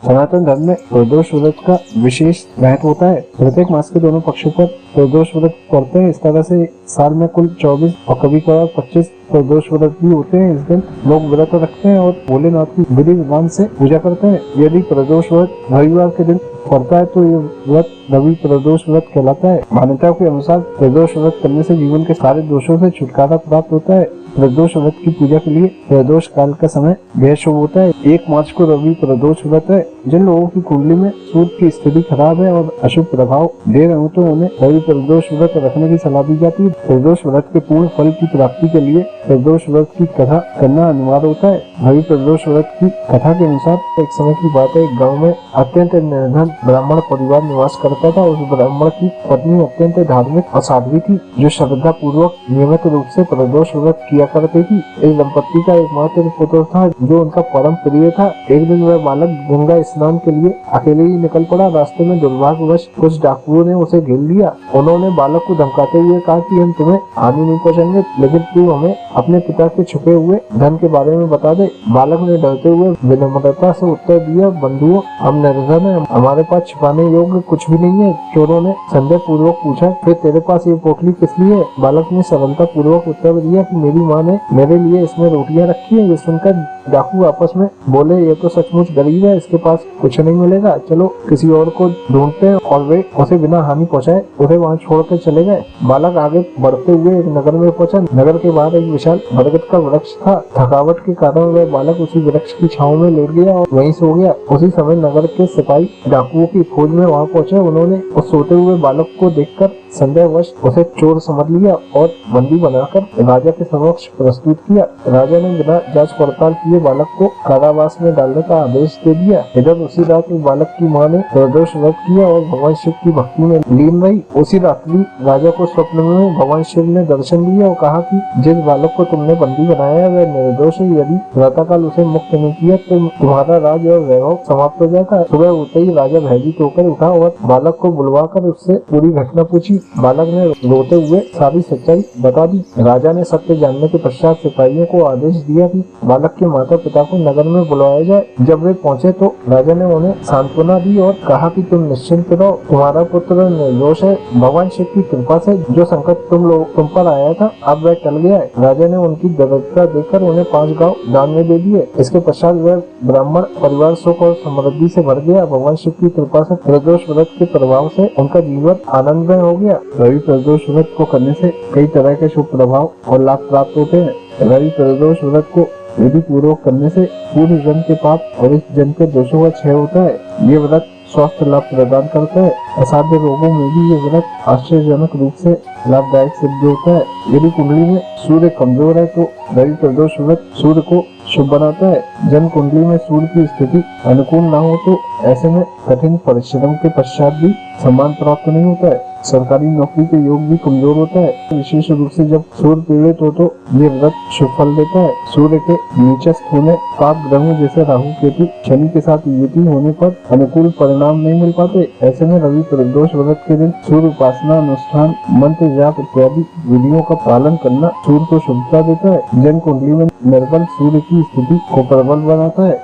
सनातन धर्म में प्रदोष व्रत का विशेष महत्व होता है। प्रत्येक मास के दोनों पक्षों पर प्रदोष व्रत करते हैं। इस तरह से साल में कुल 24 और कभी कभार 25 प्रदोष व्रत भी होते हैं। इस दिन लोग व्रत रखते हैं और भोलेनाथ की विधि विधान से पूजा करते हैं। यदि प्रदोष व्रत रविवार के दिन पड़ता है तो ये व्रत रवि प्रदोष व्रत कहलाता है। मान्यताओं के अनुसार प्रदोष व्रत करने से जीवन के सारे दोषों से छुटकारा प्राप्त होता है। प्रदोष व्रत की पूजा के लिए प्रदोष काल का समय बेहद शुभ होता है। 1 मार्च को रवि प्रदोष व्रत है। जिन लोगों की कुंडली में सूर्य की स्थिति खराब है और अशुभ प्रभाव दे रहे हो तो उन्हें रवि प्रदोष व्रत रखने की सलाह दी जाती है। प्रदोष व्रत के पूर्ण फल की प्राप्ति के लिए प्रदोष व्रत की कथा करना अनिवार्य होता है। रवि प्रदोष व्रत की कथा के अनुसार एक समय की बात है, एक गाँव में अत्यंत निर्धन ब्राह्मण परिवार निवास करता था। उस ब्राह्मण की पत्नी अत्यंत धार्मिक और साध्वी थी, जो श्रद्धा पूर्वक नियमित रूप से प्रदोष व्रत किया करती थी। इस दंपत्ति का एकमात्र पुत्र था जो उनका परम प्रिय था। एक दिन वह बालक गंगा स्नान के लिए अकेले ही निकल पड़ा। रास्ते में दुर्भाग्यवश कुछ डाकुओं ने उसे घेर लिया। उन्होंने बालक को धमकाते हुए कहा कि हम तुम्हें हानि नहीं पहुंचाएंगे, लेकिन तू हमें अपने पिता के छुपे हुए धन के बारे में बता दे। बालक ने डरते हुए विनम्रता से उत्तर दिया, बंधुओं, हम निर्धन हैं, हमारे पास छिपाने योग्य कुछ भी नहीं है। चोरों ने संदेह पूर्वक पूछा, फिर तेरे पास ये पोटली किस लिए है? बालक ने सरलता पूर्वक उत्तर दिया कि मेरी माँ ने मेरे लिए इसमें रोटियां रखी है। ये सुनकर डाकू आपस में बोले, ये तो सचमुच गरीब है, इसके पास कुछ नहीं मिलेगा, चलो किसी और को ढूंढते हैं। और वे उसे बिना हानि पहुंचाए उसे वहां छोड़कर चले गए। बालक आगे बढ़ते हुए एक नगर में पहुंचा। नगर के बाहर एक विशाल बरगद का वृक्ष था। थकावट के कारण वह बालक उसी वृक्ष की छांव में लेट गया और वहीं सो गया। उसी समय नगर के सिपाही डाकुओं की खोज में वहां पहुंचे। उन्होंने उस सोते हुए बालक को देखकर संदेहवश उसे चोर समझ लिया और बंदी बनाकर राजा के समक्ष प्रस्तुत किया। राजा ने बिना जांच पड़ताल किए बालक को कारावास में डालने का आदेश दे दिया। इधर उसी रात बालक की मां ने प्रदोष व्रत किया और भगवान शिव की भक्ति में लीन रही। उसी रात्रि राजा को स्वप्न में भगवान शिव ने दर्शन दिया और कहा कि जिस बालक को तुमने बंदी बनाया है वह निर्दोष है। यदि प्रातःकाल उसे मुक्त नहीं किया तो तुम्हारा राज और वैभव समाप्त हो जाता है। सुबह होते ही राजा भयभीत होकर उठा और बालक को बुलवाकर उससे पूरी घटना पूछी। बालक ने रोते हुए सारी सच्चाई बता दी। राजा ने सत्य जानने के पश्चात सिपाहियों को आदेश दिया कि बालक के माता पिता को नगर में बुलवाया जाए। जब वे पहुंचे तो राजा ने उन्हें सांत्वना दी और कहा कि तुम निश्चिंत रहो, तुम्हारा पुत्र निर्दोष है। भगवान शिव की कृपा से जो संकट तुम पर आया था अब वह टल गया है। राजा ने उनकी दृढ़ता देखकर उन्हें 5 गाँव दान में दे दिए। इसके पश्चात वह ब्राह्मण परिवार सुख और समृद्धि से भर गया। भगवान शिव की कृपा से प्रदोष व्रत के प्रभाव से उनका जीवन आनंदमय हो गया। रवि प्रदोष व्रत को करने से कई तरह के शुभ प्रभाव और लाभ प्राप्त होते हैं। रवि प्रदोष व्रत को विधि पूर्वक करने से पूर्व जन्म के पाप और इस जन्म के दोषों का क्षय होता है। ये व्रत स्वास्थ्य लाभ प्रदान करता है। असाध्य रोगों में भी ये व्रत आश्चर्यजनक रूप से लाभदायक सिद्ध होता है। यदि कुंडली में सूर्य कमजोर है तो रवि प्रदोष व्रत सूर्य को शुभ बनाता है। जन कुंडली में सूर्य की स्थिति अनुकूल न हो तो ऐसे में कठिन परिश्रम के पश्चात भी सम्मान प्राप्त नहीं होता है। सरकारी नौकरी के योग भी कमजोर होता है। विशेष रूप से जब सूर्य पीड़ित हो तो ये व्रत शुभ फल देता है। सूर्य के नीचस्थ होने, पाप ग्रहों जैसे राहु केतु शनि के साथ युति होने पर अनुकूल परिणाम नहीं मिल पाते। ऐसे में रवि प्रदोष व्रत के दिन सूर्य उपासना, अनुष्ठान, मंत्र जाप इत्यादि विधियों का पालन करना सूर्य को शुभता देता है। जन कुंडली में निर्बल सूर्य की स्थिति को प्रबल बनाता है।